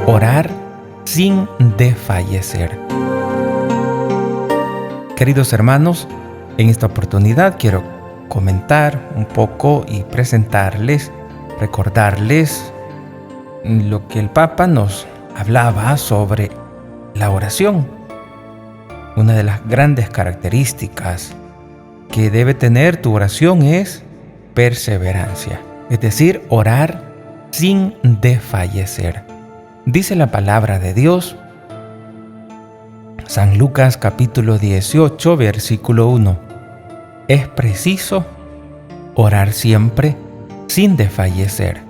orar sin desfallecer. Queridos hermanos, en esta oportunidad quiero comentar un poco y presentarles, recordarles lo que el Papa nos hablaba sobre la oración. Una de las grandes características que debe tener tu oración es perseverancia, es decir, orar sin desfallecer. Dice la palabra de Dios, San Lucas capítulo 18, versículo 1. Es preciso orar siempre sin desfallecer,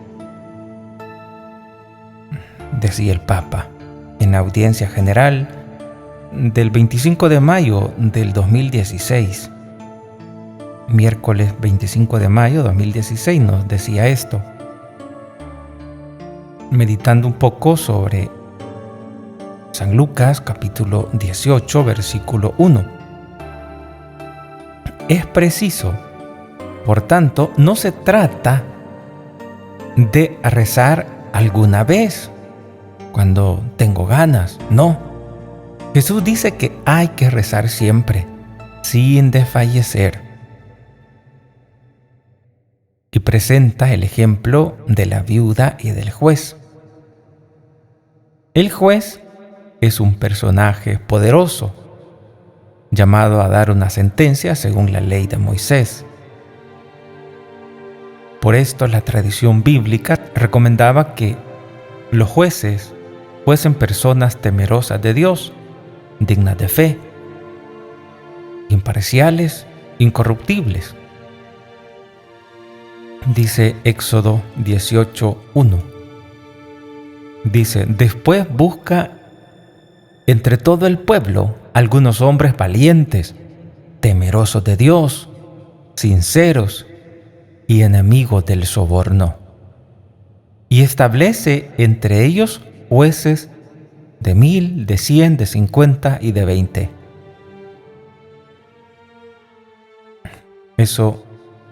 decía el Papa en la audiencia general del 25 de mayo del 2016. Miércoles 25 de mayo 2016 nos decía esto, meditando un poco sobre San Lucas capítulo 18 versículo 1. Es preciso, por tanto, no se trata de rezar alguna vez cuando tengo ganas, no. Jesús dice que hay que rezar siempre, sin desfallecer. Y presenta el ejemplo de la viuda y del juez. El juez es un personaje poderoso, llamado a dar una sentencia según la ley de Moisés. Por esto la tradición bíblica recomendaba que los jueces fuesen personas temerosas de Dios, dignas de fe, imparciales, incorruptibles. Dice Éxodo 18:1. Dice, después busca entre todo el pueblo algunos hombres valientes, temerosos de Dios, sinceros y enemigos del soborno. Y establece entre ellos jueces de 1000, de 100, de 50 y de 20. Eso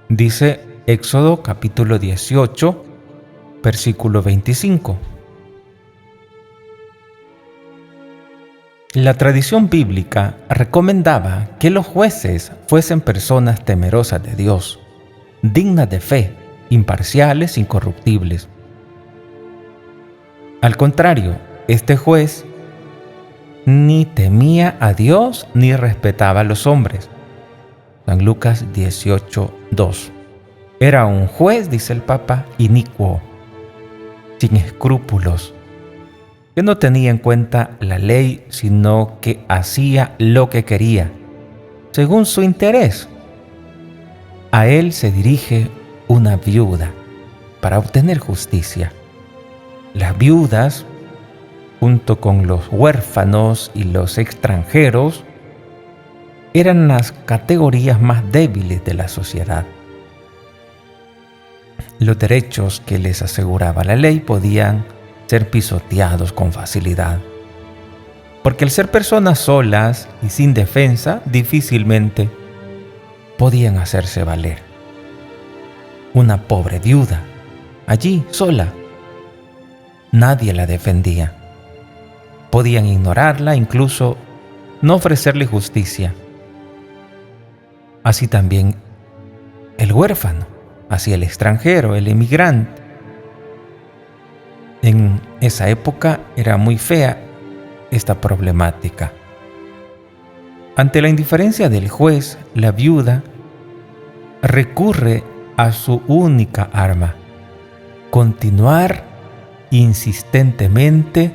dice Éxodo capítulo 18, versículo 25. La tradición bíblica recomendaba que los jueces fuesen personas temerosas de Dios, dignas de fe, imparciales, incorruptibles. Al contrario, este juez ni temía a Dios ni respetaba a los hombres. San Lucas 18:2. Era un juez, dice el Papa, inicuo, sin escrúpulos, que no tenía en cuenta la ley, sino que hacía lo que quería, según su interés. A él se dirige una viuda para obtener justicia. Las viudas, junto con los huérfanos y los extranjeros, eran las categorías más débiles de la sociedad. Los derechos que les aseguraba la ley podían ser pisoteados con facilidad, porque al ser personas solas y sin defensa, difícilmente podían hacerse valer. Una pobre viuda, allí sola, nadie la defendía. Podían ignorarla, incluso no ofrecerle justicia. Así también el huérfano, así el extranjero, el inmigrante. En esa época era muy fea esta problemática. Ante la indiferencia del juez, la viuda recurre a su única arma: continuar insistentemente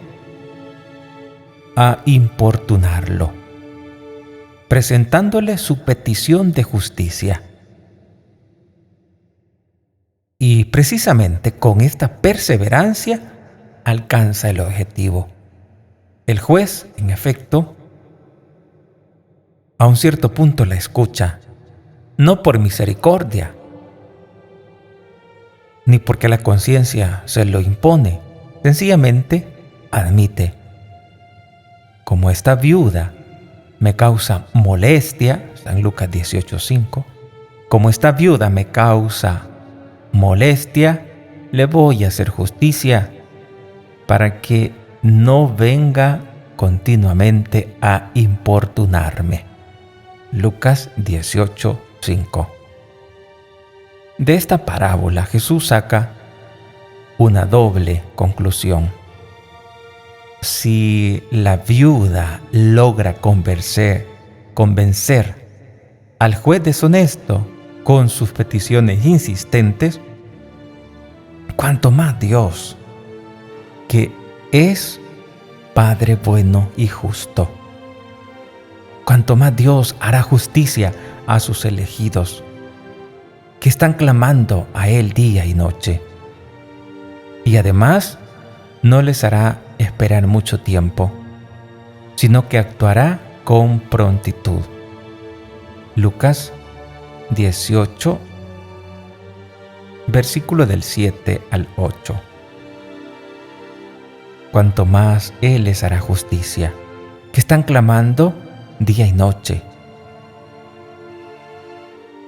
a importunarlo, presentándole su petición de justicia. Y precisamente con esta perseverancia alcanza el objetivo. El juez, en efecto, a un cierto punto la escucha, no por misericordia, ni porque la conciencia se lo impone, sencillamente admite: como esta viuda me causa molestia, San Lucas 18:5, como esta viuda me causa molestia, le voy a hacer justicia para que no venga continuamente a importunarme. Lucas 18:5. De esta parábola Jesús saca una doble conclusión. Si la viuda logra convencer al juez deshonesto con sus peticiones insistentes, cuanto más Dios, que es Padre bueno y justo, cuanto más Dios hará justicia a sus elegidos, que están clamando a Él día y noche. Y además, no les hará esperar mucho tiempo, sino que actuará con prontitud. Lucas 18, versículo del 7 al 8. Cuanto más Él les hará justicia, que están clamando día y noche.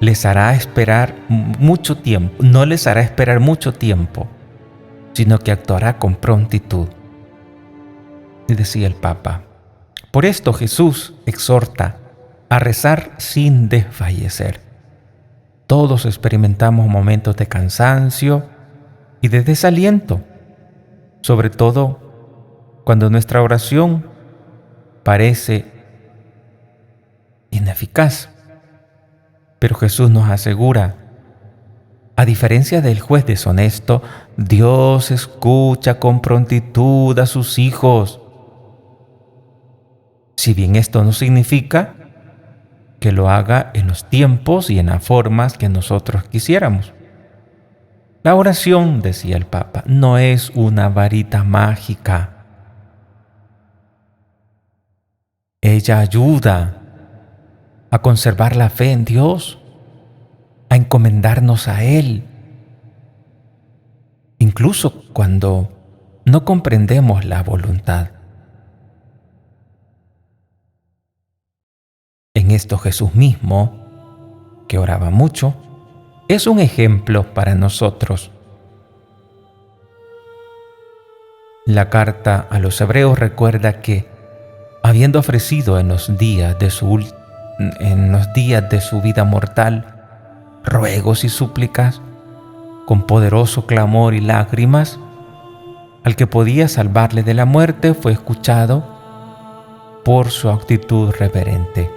Les hará esperar mucho tiempo, no les hará esperar mucho tiempo, sino que actuará con prontitud. Y decía el Papa, por esto Jesús exhorta a rezar sin desfallecer. Todos experimentamos momentos de cansancio y de desaliento, sobre todo cuando nuestra oración parece ineficaz. Pero Jesús nos asegura, a diferencia del juez deshonesto, Dios escucha con prontitud a sus hijos. Si bien esto no significa que lo haga en los tiempos y en las formas que nosotros quisiéramos. La oración, decía el Papa, no es una varita mágica. Ella ayuda a conservar la fe en Dios, a encomendarnos a Él, incluso cuando no comprendemos la voluntad. En esto Jesús mismo, que oraba mucho, es un ejemplo para nosotros. La carta a los Hebreos recuerda que, habiendo ofrecido en los días de su vida mortal ruegos y súplicas, con poderoso clamor y lágrimas, al que podía salvarle de la muerte, fue escuchado por su actitud reverente.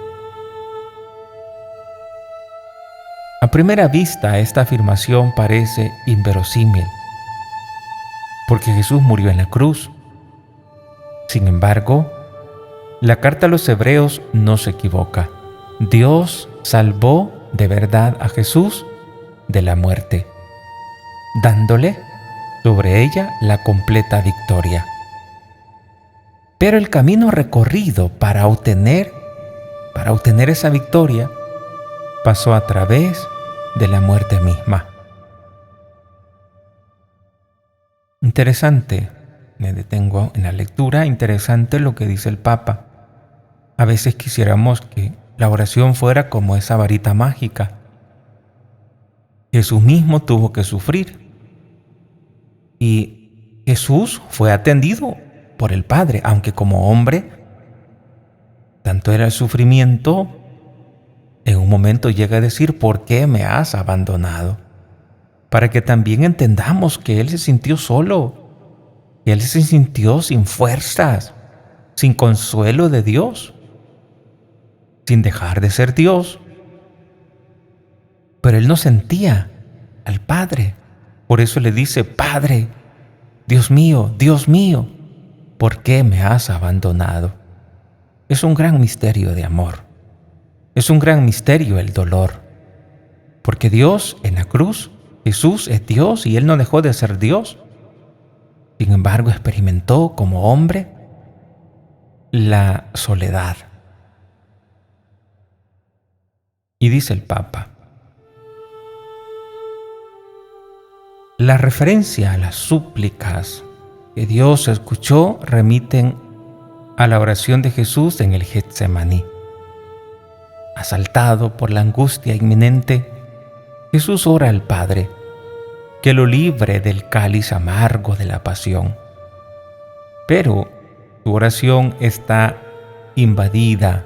A primera vista, esta afirmación parece inverosímil, porque Jesús murió en la cruz. Sin embargo, la carta a los Hebreos no se equivoca. Dios salvó de verdad a Jesús de la muerte, dándole sobre ella la completa victoria. Pero el camino recorrido para obtener esa victoria pasó a través de la muerte misma. Interesante, me detengo en la lectura, interesante lo que dice el Papa. A veces quisiéramos que la oración fuera como esa varita mágica. Jesús mismo tuvo que sufrir y Jesús fue atendido por el Padre, aunque como hombre, tanto era el sufrimiento, en un momento llega a decir, ¿por qué me has abandonado? Para que también entendamos que Él se sintió solo, que Él se sintió sin fuerzas, sin consuelo de Dios, sin dejar de ser Dios. Pero Él no sentía al Padre. Por eso le dice, Padre, Dios mío, ¿por qué me has abandonado? Es un gran misterio de amor. Es un gran misterio el dolor. Porque Dios en la cruz, Jesús es Dios y Él no dejó de ser Dios. Sin embargo, experimentó como hombre la soledad. Y dice el Papa, la referencia a las súplicas que Dios escuchó remiten a la oración de Jesús en el Getsemaní. Asaltado por la angustia inminente, Jesús ora al Padre que lo libre del cáliz amargo de la pasión. pero tu oración está invadida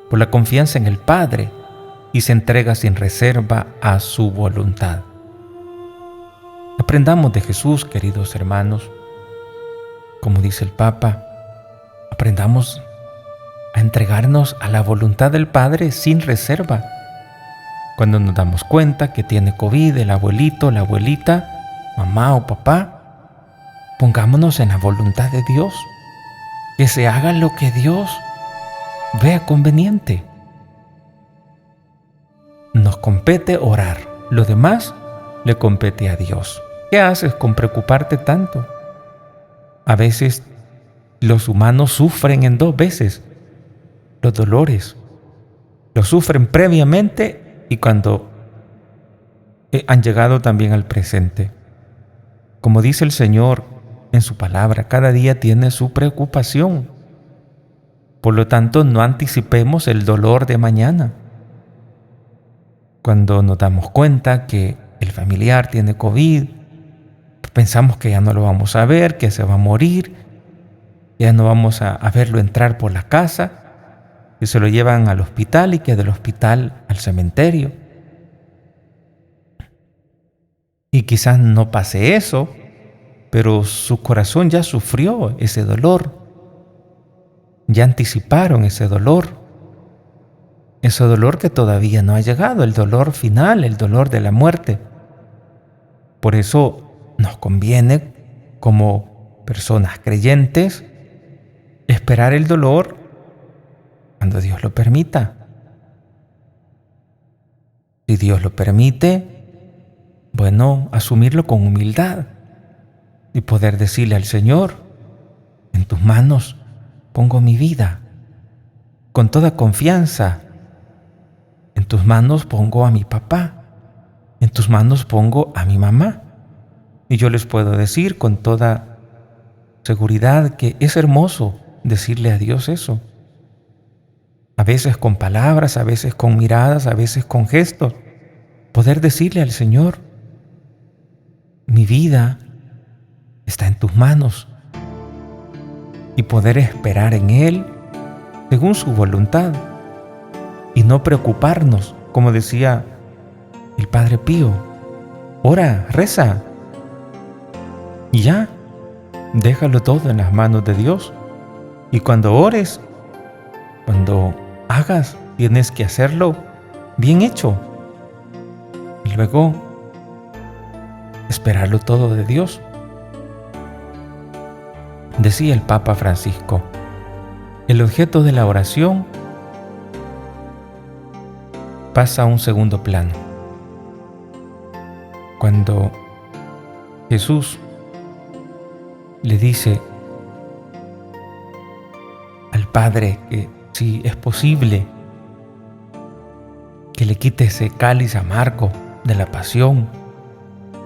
por la confianza en el Padre y se entrega sin reserva a su voluntad. Aprendamos de Jesús, queridos hermanos. Como dice el Papa, aprendamos a entregarnos a la voluntad del Padre sin reserva. Cuando nos damos cuenta que tiene COVID el abuelito, la abuelita, mamá o papá, pongámonos en la voluntad de Dios. Que se haga lo que Dios vea conveniente. Nos compete orar, lo demás le compete a Dios. ¿Qué haces con preocuparte tanto? A veces los humanos sufren en dos veces los dolores. Los sufren previamente y cuando han llegado también al presente. Como dice el Señor en su palabra, cada día tiene su preocupación. Por lo tanto, no anticipemos el dolor de mañana. Cuando nos damos cuenta que el familiar tiene COVID, pensamos que ya no lo vamos a ver, que se va a morir, ya no vamos a verlo entrar por la casa, que se lo llevan al hospital y que del hospital al cementerio. Y quizás no pase eso, pero su corazón ya sufrió ese dolor. Ya anticiparon ese dolor que todavía no ha llegado, el dolor final, el dolor de la muerte. Por eso nos conviene, como personas creyentes, esperar el dolor cuando Dios lo permita. Si Dios lo permite, bueno, asumirlo con humildad y poder decirle al Señor, en tus manos pongo mi vida, con toda confianza. En tus manos pongo a mi papá, en tus manos pongo a mi mamá. Y yo les puedo decir con toda seguridad que es hermoso decirle a Dios eso. A veces con palabras, a veces con miradas, a veces con gestos. Poder decirle al Señor, mi vida está en tus manos. Y poder esperar en Él según su voluntad. Y no preocuparnos, como decía el Padre Pío. Ora, reza. Y ya, déjalo todo en las manos de Dios. Y cuando ores, cuando hagas, tienes que hacerlo bien hecho. Y luego, esperarlo todo de Dios. Decía el Papa Francisco, el objeto de la oración pasa a un segundo plano. Cuando Jesús le dice al Padre que si es posible que le quite ese cáliz amargo de la pasión,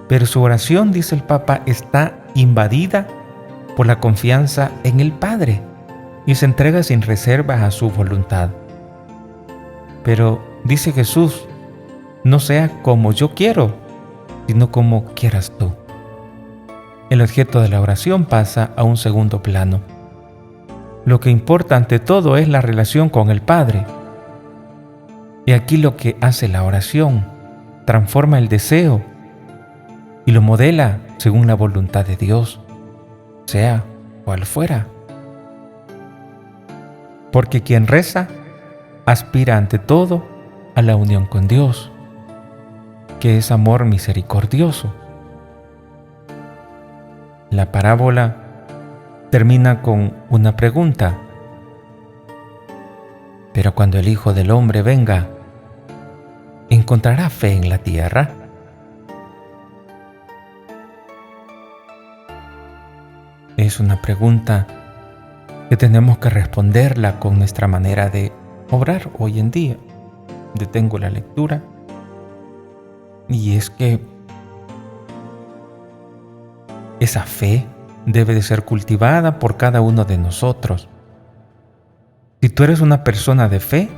pero su oración, dice el Papa, está invadida por la confianza en el Padre y se entrega sin reservas a su voluntad. Pero dice Jesús, no sea como yo quiero, sino como quieras tú. El objeto de la oración pasa a un segundo plano. Lo que importa ante todo es la relación con el Padre. Y aquí lo que hace la oración, transforma el deseo y lo modela según la voluntad de Dios, sea cual fuera. Porque quien reza aspira ante todo a la unión con Dios, que es amor misericordioso. La parábola termina con una pregunta. Pero cuando el Hijo del Hombre venga, ¿encontrará fe en la tierra? Es una pregunta que tenemos que responderla con nuestra manera de obrar hoy en día. Detengo la lectura y es que esa fe debe de ser cultivada por cada uno de nosotros. Si tú eres una persona de fe,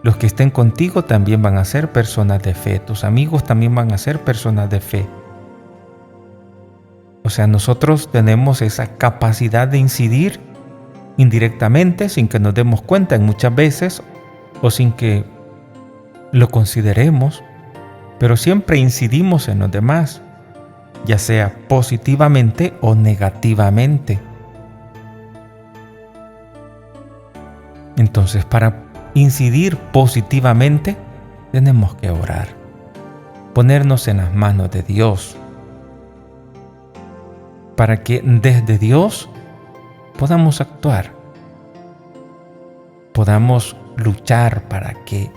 los que estén contigo también van a ser personas de fe. Tus amigos también van a ser personas de fe. O sea, nosotros tenemos esa capacidad de incidir indirectamente sin que nos demos cuenta en muchas veces o sin que lo consideremos, pero siempre incidimos en los demás, ya sea positivamente o negativamente. Entonces, para incidir positivamente, tenemos que orar, ponernos en las manos de Dios, para que desde Dios podamos actuar, podamos luchar para que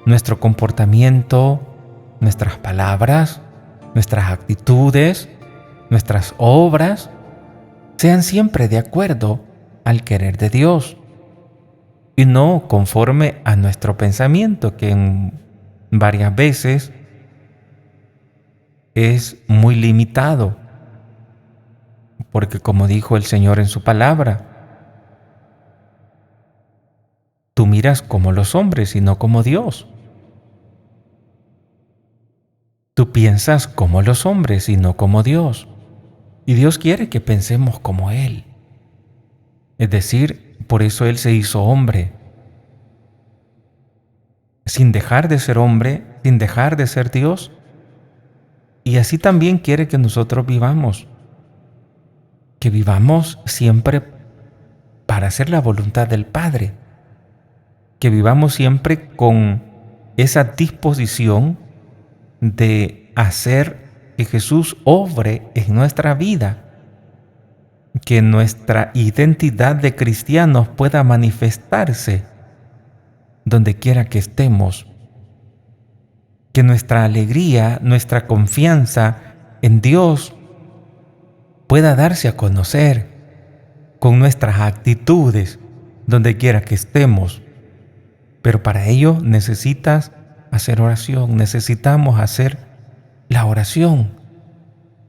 nuestro comportamiento, nuestras palabras, nuestras actitudes, nuestras obras sean siempre de acuerdo al querer de Dios y no conforme a nuestro pensamiento, que en varias veces es muy limitado, porque como dijo el Señor en su palabra, tú miras como los hombres y no como Dios. Tú piensas como los hombres y no como Dios. Y Dios quiere que pensemos como Él. Es decir, por eso Él se hizo hombre. Sin dejar de ser hombre, sin dejar de ser Dios. Y así también quiere que nosotros vivamos. Que vivamos siempre para hacer la voluntad del Padre. Que vivamos siempre con esa disposición de hacer que Jesús obre en nuestra vida, que nuestra identidad de cristianos pueda manifestarse donde quiera que estemos, que nuestra alegría, nuestra confianza en Dios pueda darse a conocer con nuestras actitudes donde quiera que estemos. Pero para ello necesitas hacer oración, necesitamos hacer la oración,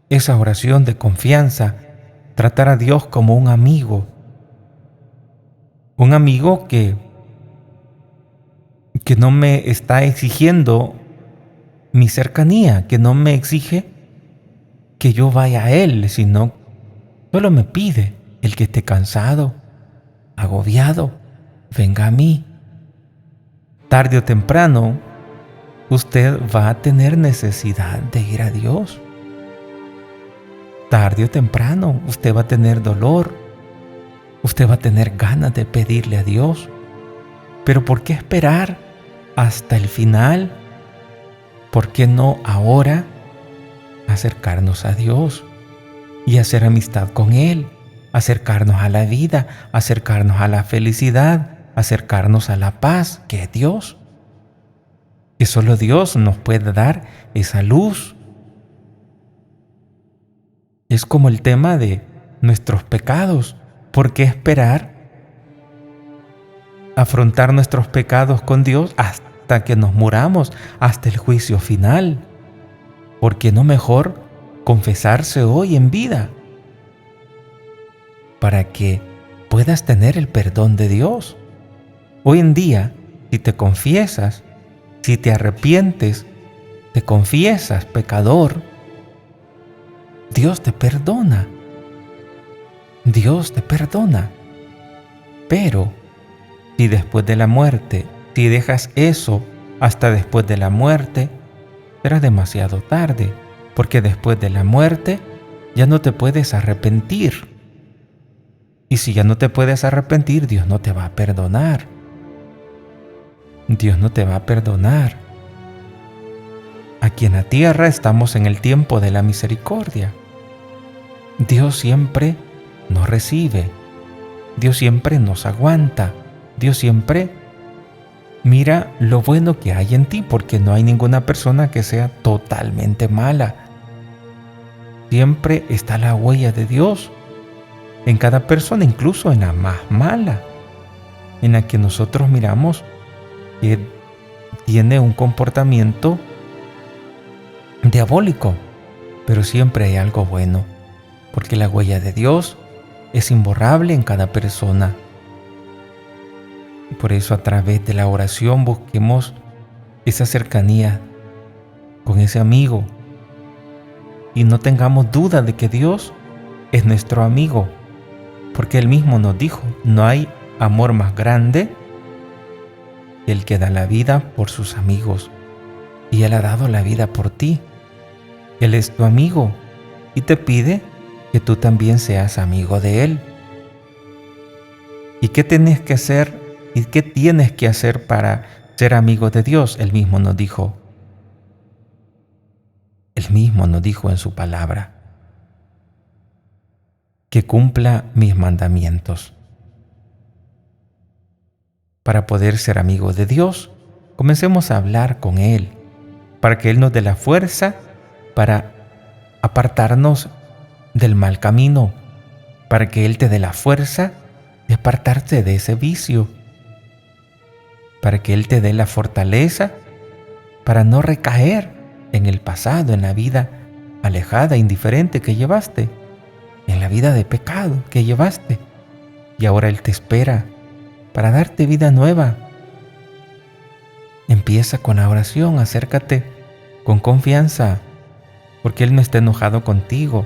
esa oración de confianza, tratar a Dios como un amigo que no me está exigiendo mi cercanía, que no me exige que yo vaya a Él, sino solo me pide: el que esté cansado, agobiado, venga a mí. Tarde o temprano, usted va a tener necesidad de ir a Dios. Tarde o temprano, usted va a tener dolor. Usted va a tener ganas de pedirle a Dios. Pero ¿por qué esperar hasta el final? ¿Por qué no ahora acercarnos a Dios y hacer amistad con Él? Acercarnos a la vida, acercarnos a la felicidad, acercarnos a la paz, que es Dios. Que solo Dios nos puede dar esa luz. Es como el tema de nuestros pecados. ¿Por qué esperar afrontar nuestros pecados con Dios hasta que nos muramos, hasta el juicio final? ¿Por qué no mejor confesarse hoy en vida? Para que puedas tener el perdón de Dios. Hoy en día, si te confiesas, si te arrepientes, te confiesas pecador, Dios te perdona. Dios te perdona. Pero si después de la muerte, si dejas eso hasta después de la muerte, será demasiado tarde, porque después de la muerte ya no te puedes arrepentir. Y si ya no te puedes arrepentir, Dios no te va a perdonar. Dios no te va a perdonar. Aquí en la tierra estamos en el tiempo de la misericordia. Dios siempre nos recibe. Dios siempre nos aguanta. Dios siempre mira lo bueno que hay en ti, porque no hay ninguna persona que sea totalmente mala. Siempre está la huella de Dios en cada persona, incluso en la más mala, en la que nosotros miramos que tiene un comportamiento diabólico, pero siempre hay algo bueno, porque la huella de Dios es imborrable en cada persona. Por eso, a través de la oración, busquemos esa cercanía con ese amigo y no tengamos duda de que Dios es nuestro amigo, porque Él mismo nos dijo, no hay amor más grande que el que da la vida por sus amigos. Y Él ha dado la vida por ti. Él es tu amigo y te pide que tú también seas amigo de Él. ¿Y qué tienes que hacer? ¿Y qué tienes que hacer para ser amigo de Dios? Él mismo nos dijo. Él mismo nos dijo en su palabra que cumpla mis mandamientos. Para poder ser amigos de Dios, comencemos a hablar con Él, para que Él nos dé la fuerza para apartarnos del mal camino, para que Él te dé la fuerza de apartarte de ese vicio, para que Él te dé la fortaleza para no recaer en el pasado, en la vida alejada, indiferente que llevaste, en la vida de pecado que llevaste. Y ahora Él te espera para darte vida nueva. Empieza con la oración, acércate con confianza, porque Él no está enojado contigo.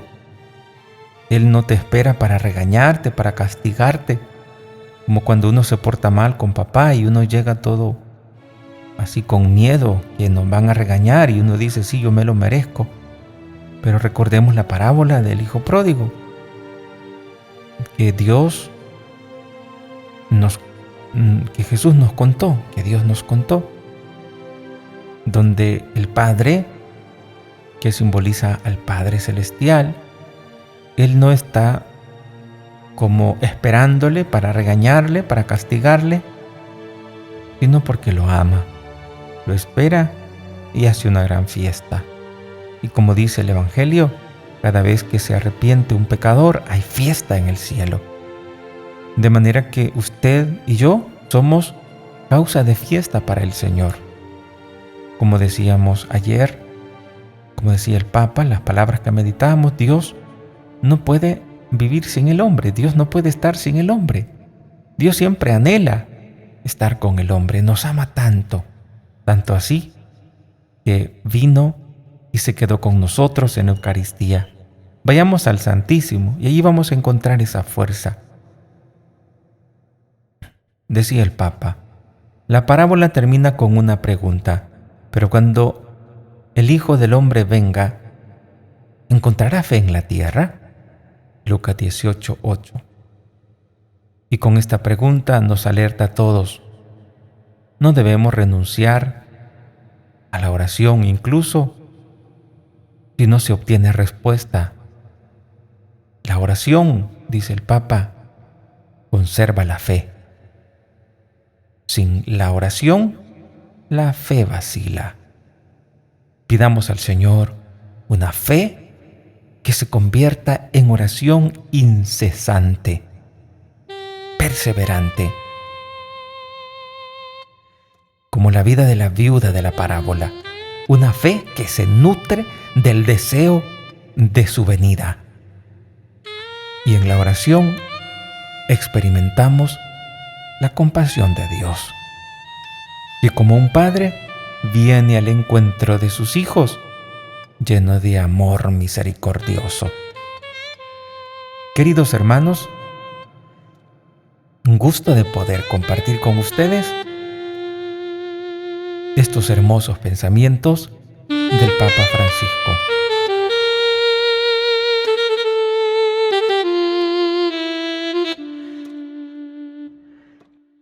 Él no te espera para regañarte, para castigarte, como cuando uno se porta mal con papá y uno llega todo así con miedo, que nos van a regañar y uno dice, sí, yo me lo merezco. Pero recordemos la parábola del hijo pródigo, que Jesús nos contó, que Dios nos contó, donde el Padre, que simboliza al Padre Celestial, Él no está como esperándole para regañarle, para castigarle, sino porque lo ama, lo espera y hace una gran fiesta. Y como dice el Evangelio, cada vez que se arrepiente un pecador, hay fiesta en el cielo. De manera que usted y yo somos causa de fiesta para el Señor. Como decíamos ayer, como decía el Papa, las palabras que meditábamos, Dios no puede vivir sin el hombre, Dios no puede estar sin el hombre. Dios siempre anhela estar con el hombre, nos ama tanto, tanto así, que vino y se quedó con nosotros en Eucaristía. Vayamos al Santísimo y allí vamos a encontrar esa fuerza. Decía el Papa, la parábola termina con una pregunta, pero cuando el Hijo del Hombre venga, ¿encontrará fe en la tierra? Lucas 18:8. Y con esta pregunta nos alerta a todos. No debemos renunciar a la oración, incluso si no se obtiene respuesta. La oración, dice el Papa, conserva la fe. Sin la oración, la fe vacila. Pidamos al Señor una fe que se convierta en oración incesante, perseverante, como la vida de la viuda de la parábola, una fe que se nutre del deseo de su venida. Y en la oración experimentamos la compasión de Dios, que como un padre viene al encuentro de sus hijos, lleno de amor misericordioso. Queridos hermanos, un gusto de poder compartir con ustedes estos hermosos pensamientos del Papa Francisco.